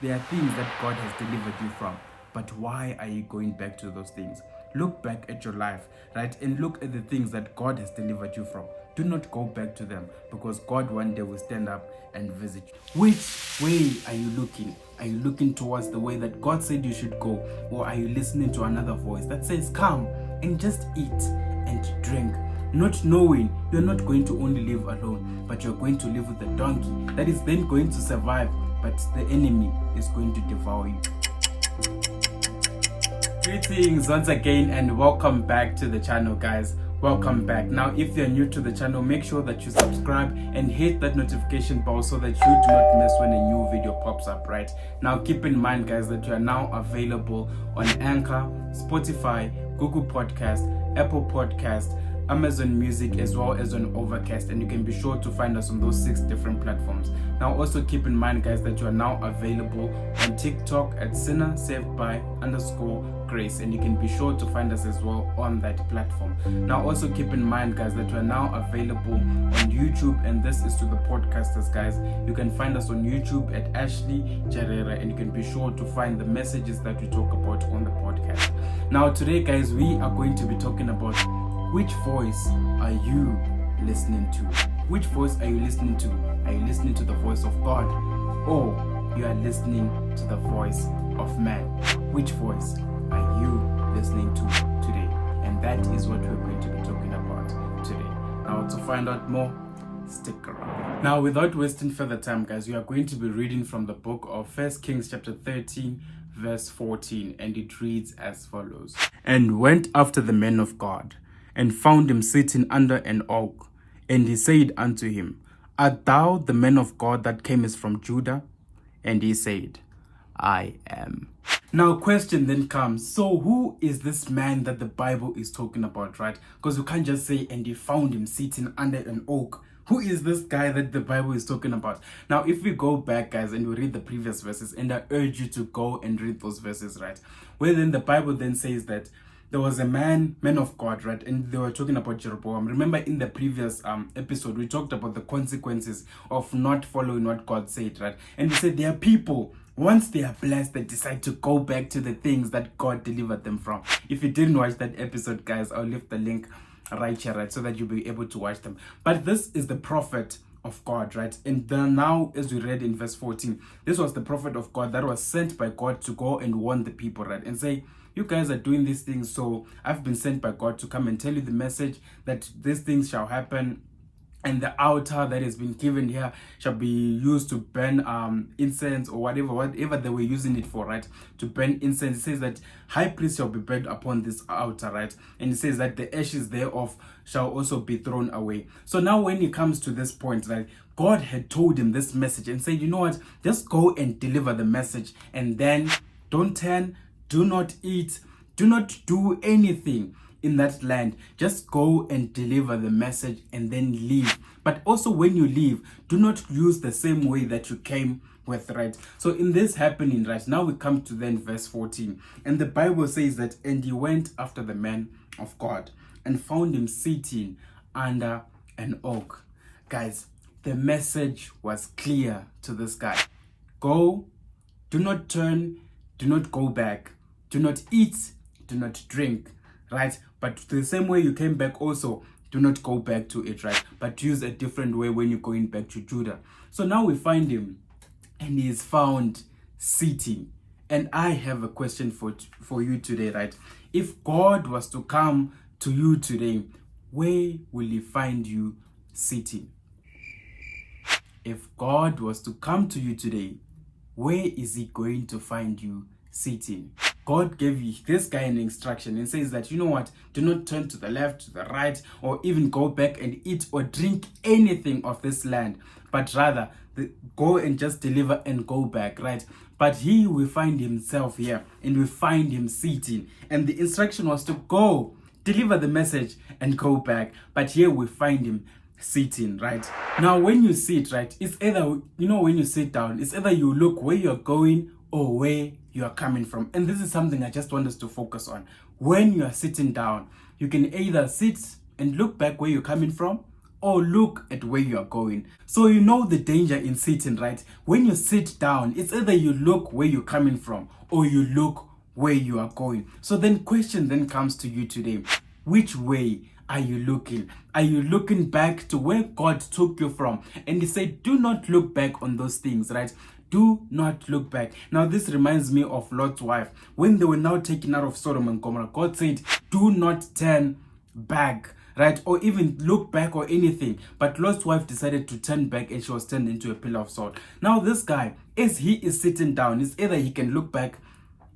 there are things that God has delivered you from. But why are you going back to those things? Look back at your life, right? And look at the things that God has delivered you from. Do not go back to them, because God one day will stand up and visit you. Which way are you looking? Are you looking towards the way that God said you should go? Or are you listening to another voice that says, come and just eat and drink? Not knowing you're not going to only live alone, but you're going to live with a donkey that is then going to survive, but the enemy is going to devour you. Greetings once again and welcome back to the channel, guys. Welcome back. Now, if you're new to the channel, make sure that you subscribe and hit that notification bell so that you do not miss when a new video pops up, right? Now, keep in mind, guys, that you are now available on Anchor, Spotify, Google Podcast, Apple Podcast, Amazon Music, as well as on Overcast, and you can be sure to find us on those 6 different platforms. Now, also keep in mind, guys, that you are now available on TikTok at sinner_saved_by_grace, and you can be sure to find us as well on that platform. Now, also keep in mind, guys, that we are now available on YouTube, and this is to the podcasters, guys. You can find us on YouTube at Ashley Jarera, and you can be sure to find the messages that we talk about on the podcast. Now, today, guys, we are going to be talking about which voice are you listening to? Which voice are you listening to? Are you listening to the voice of God, or you are listening to the voice of man? Which voice are you listening to today? And that is what we're going to be talking about today. Now, to find out more, stick around. Now, without wasting further time, guys, we are going to be reading from the book of 1 Kings chapter 13, verse 14, and it reads as follows. And went after the man of God, and found him sitting under an oak. And he said unto him, Art thou the man of God that camest from Judah? And he said, I am. Now, question then comes, so who is this man that the Bible is talking about, right? Because we can't just say, and he found him sitting under an oak. Who is this guy that the Bible is talking about? Now, if we go back, guys, and we read the previous verses, and I urge you to go and read those verses, right? Where then the Bible then says that there was a man of God, right? And they were talking about Jeroboam. Remember in the previous episode, we talked about the consequences of not following what God said, right? And we said there are people, once they are blessed, they decide to go back to the things that God delivered them from. If you didn't watch that episode, guys, I'll leave the link right here, right? So that you'll be able to watch them. But this is the prophet of God, right? And then now, as we read in verse 14, this was the prophet of God that was sent by God to go and warn the people, right? And say, you guys are doing these things, so I've been sent by God to come and tell you the message that these things shall happen, and the altar that has been given here shall be used to burn incense or whatever they were using it for, right? To burn incense. It says that high priest shall be burned upon this altar, right? And it says that the ashes thereof shall also be thrown away. So now when it comes to this point, right, God had told him this message and said, you know what, just go and deliver the message, and then don't turn, do not eat, do not do anything in that land. Just go and deliver the message and then leave. But also when you leave, do not use the same way that you came with, right? So in this happening, right, now we come to then verse 14. And the Bible says that, and he went after the man of God and found him sitting under an oak. Guys, the message was clear to this guy. Go, do not turn, do not go back. Do not eat, do not drink, right? But the same way you came back also, do not go back to it, right? But use a different way when you're going back to Judah. So now we find him, and he is found sitting. And I have a question for you today, right? If God was to come to you today, where will he find you sitting? If God was to come to you today, where is he going to find you sitting? God gave this guy an instruction and says that, you know what, do not turn to the left, to the right, or even go back and eat or drink anything of this land, but rather go and just deliver and go back, right? But he will find himself here, and we find him sitting, and the instruction was to go, deliver the message, and go back. But here we find him sitting, right? Now, when you sit, right, it's either, when you sit down, it's either you look where you're going or where you are coming from. And this is something I just want us to focus on. When you are sitting down, you can either sit and look back where you're coming from, or look at where you are going. So you know the danger in sitting, right? When you sit down, it's either you look where you're coming from or you look where you are going. So then question then comes to you today. Which way are you looking? Are you looking back to where God took you from? And he said, do not look back on those things, right? Do not look back. Now, this reminds me of Lot's wife. When they were now taken out of Sodom and Gomorrah, God said, do not turn back, right? Or even look back or anything. But Lot's wife decided to turn back and she was turned into a pillar of salt. Now, this guy, as he is sitting down, it's either he can look back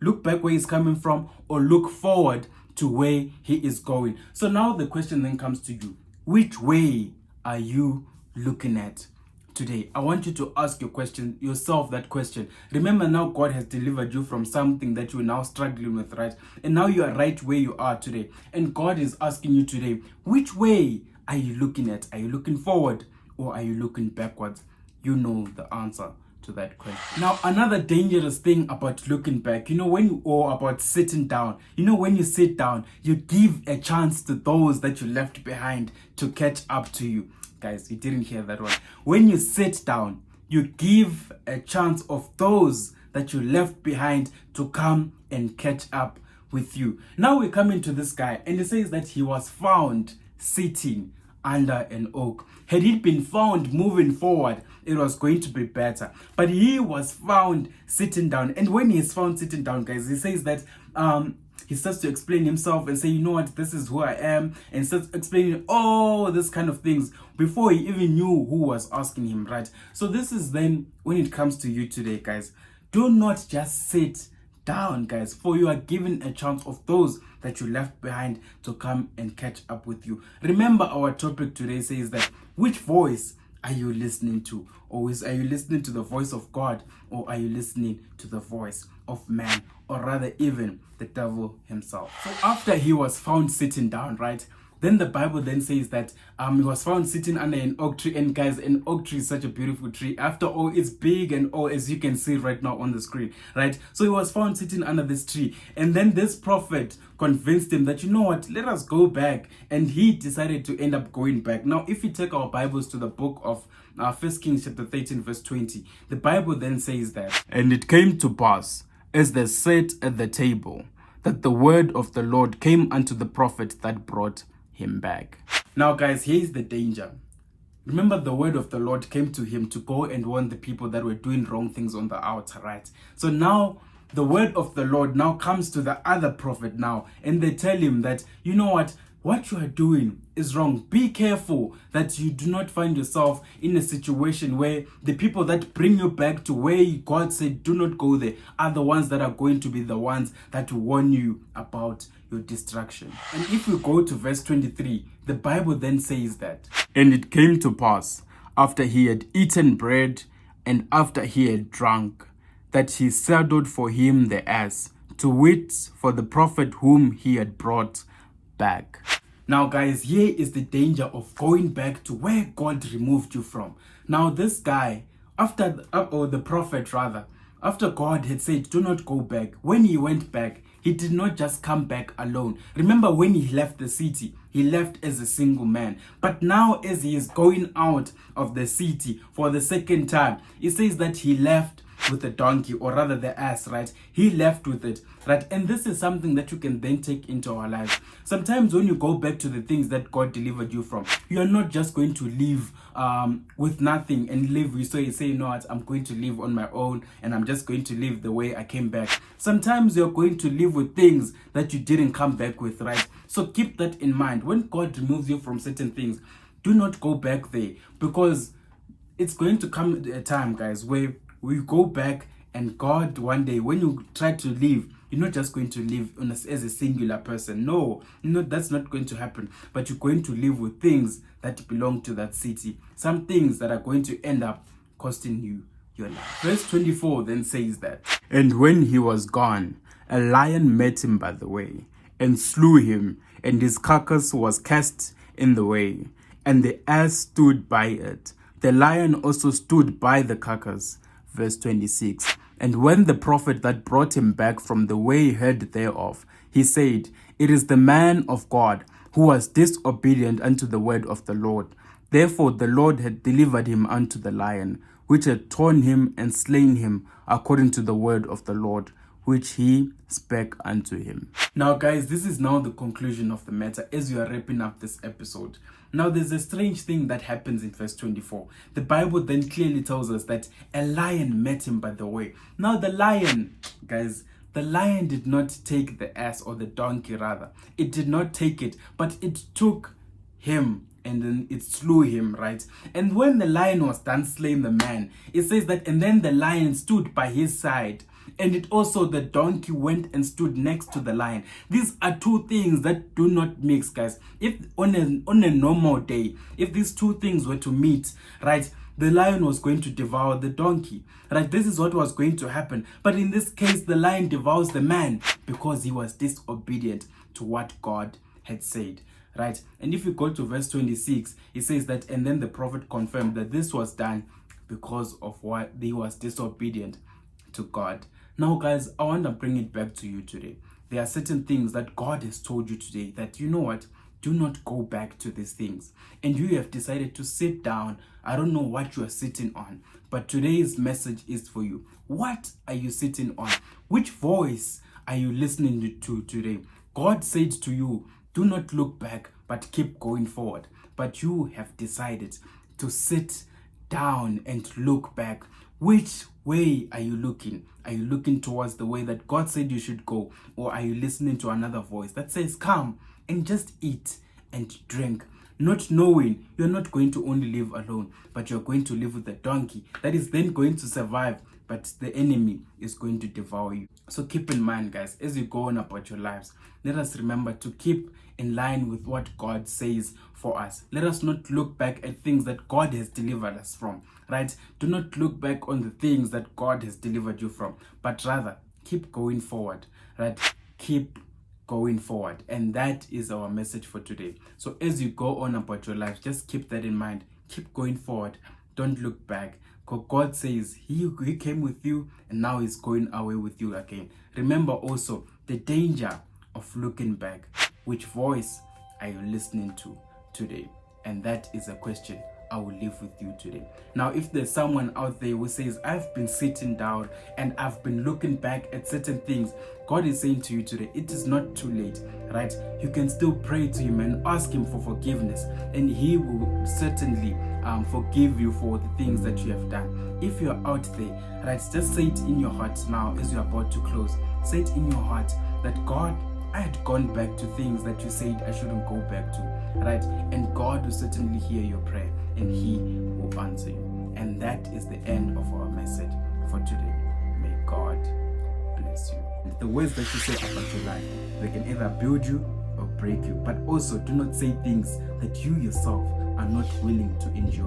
where he's coming from, or look forward to where he is going. So now the question then comes to you. Which way are you looking at today? I want you to ask yourself that question. Remember, now God has delivered you from something that you're now struggling with, right? And now you are right where you are today. And God is asking you today, which way are you looking at? Are you looking forward or are you looking backwards? You know the answer to that question. Now, another dangerous thing about looking back, or about sitting down, when you sit down, you give a chance to those that you left behind to catch up to you. Guys, you didn't hear that one. When you sit down, you give a chance of those that you left behind to come and catch up with you. Now we come into this guy, and it says that he was found sitting under an oak. Had he been found moving forward, it was going to be better. But he was found sitting down. And when he is found sitting down, guys, he says that he starts to explain himself and say, you know what, this is who I am, and starts explaining all this kind of things before he even knew who was asking him, right? So this is then when it comes to you today, guys. Do not just sit down, guys, for you are given a chance of those that you left behind to come and catch up with you. Remember, our topic today says that which voice are you listening to? Always, are you listening to the voice of God, or are you listening to the voice of man, or rather even the devil himself? So after he was found sitting down, right, then the Bible then says that he was found sitting under an oak tree. And guys, an oak tree is such a beautiful tree. After all, it's big and all, as you can see right now on the screen, right? So he was found sitting under this tree. And then this prophet convinced him that, you know what, let us go back. And he decided to end up going back. Now, if you take our Bibles to the book of 1 Kings chapter 13 verse 20, the Bible then says that, and it came to pass, as they sat at the table, that the word of the Lord came unto the prophet that brought him back. Now, guys, here's the danger. Remember, the word of the Lord came to him to go and warn the people that were doing wrong things on the outer, right? So now the word of the Lord now comes to the other prophet now, and they tell him that, you know what you are doing is wrong. Be careful that you do not find yourself in a situation where the people that bring you back to where God said do not go there are the ones that are going to be the ones that warn you about your destruction. And if we go to verse 23, the Bible then says that, and it came to pass, after he had eaten bread and after he had drunk, that he saddled for him the ass, to wit, for the prophet whom he had brought back. Now, guys, here is the danger of going back to where God removed you from. Now, this guy, the prophet rather, after God had said, do not go back, when he went back, he did not just come back alone. Remember, when he left the city, he left as a single man. But now, as he is going out of the city for the second time, it says that he left with the donkey, or rather the ass, right? He left with it, right? And this is something that you can then take into our lives. Sometimes when you go back to the things that God delivered you from, you are not just going to live with nothing and live. So you say, you know what, I'm going to live on my own and I'm just going to live the way I came back. Sometimes you're going to live with things that you didn't come back with, right? So keep that in mind. When God removes you from certain things, do not go back there, because it's going to come a time, guys, where we go back, and God, one day when you try to live, you're not just going to live as a singular person. No, that's not going to happen. But you're going to live with things that belong to that city. Some things that are going to end up costing you your life. Verse 24 then says that, and when he was gone, a lion met him by the way, and slew him, and his carcass was cast in the way, and the ass stood by it. The lion also stood by the carcass. Verse 26, and when the prophet that brought him back from the way heard thereof, he said, it is the man of God who was disobedient unto the word of the Lord. Therefore the Lord had delivered him unto the lion, which had torn him and slain him, according to the word of the Lord, which he spake unto him. Now guys, this is now the conclusion of the matter as we are wrapping up this episode. Now there's a strange thing that happens in verse 24. The Bible then clearly tells us that a lion met him by the way. Now the lion, guys, the lion did not take the ass, or the donkey rather. It did not take it, but it took him and then it slew him, right? And when the lion was done slaying the man, it says that, and then the lion stood by his side, and it also the donkey went and stood next to the lion. These are two things that do not mix, guys. If on a normal day, if these two things were to meet, right, the lion was going to devour the donkey, right? This is what was going to happen. But in this case, the lion devours the man because he was disobedient to what God had said, right? And if you go to verse 26, it says that, and then the prophet confirmed that this was done because of what he was disobedient to God. Now guys, I want to bring it back to you today. There are certain things that God has told you today that, you know what, do not go back to these things. And you have decided to sit down. I don't know what you are sitting on, but today's message is for you. What are you sitting on? Which voice are you listening to today? God said to you, do not look back, but keep going forward. But you have decided to sit down and look back. Which way are you looking? Are you looking towards the way that God said you should go? Or are you listening to another voice that says, come and just eat and drink? Not knowing you're not going to only live alone, but you're going to live with a donkey that is then going to survive, but the enemy is going to devour you. So keep in mind, guys, as you go on about your lives, let us remember to keep in line with what God says for us. Let us not look back at things that God has delivered us from, right? Do not look back on the things that God has delivered you from, but rather keep going forward, right? Keep going forward. And that is our message for today. So as you go on about your life, just keep that in mind. Keep going forward. Don't look back. Because God says he came with you and now he's going away with you again. Remember also the danger of looking back. Which voice are you listening to today? And that is a question I will leave with you today. Now, if there's someone out there who says, I've been sitting down and I've been looking back at certain things, God is saying to you today, it is not too late, right? You can still pray to him and ask him for forgiveness, and he will certainly forgive you for the things that you have done. If you're out there, right, just say it in your heart now as you're about to close. Say it in your heart that, God, I had gone back to things that you said I shouldn't go back to, right? And God will certainly hear your prayer and he will answer you. And that is the end of our message for today. May God bless you. The words that you say about your life, they can either build you or break you. But also do not say things that you yourself are not willing to endure.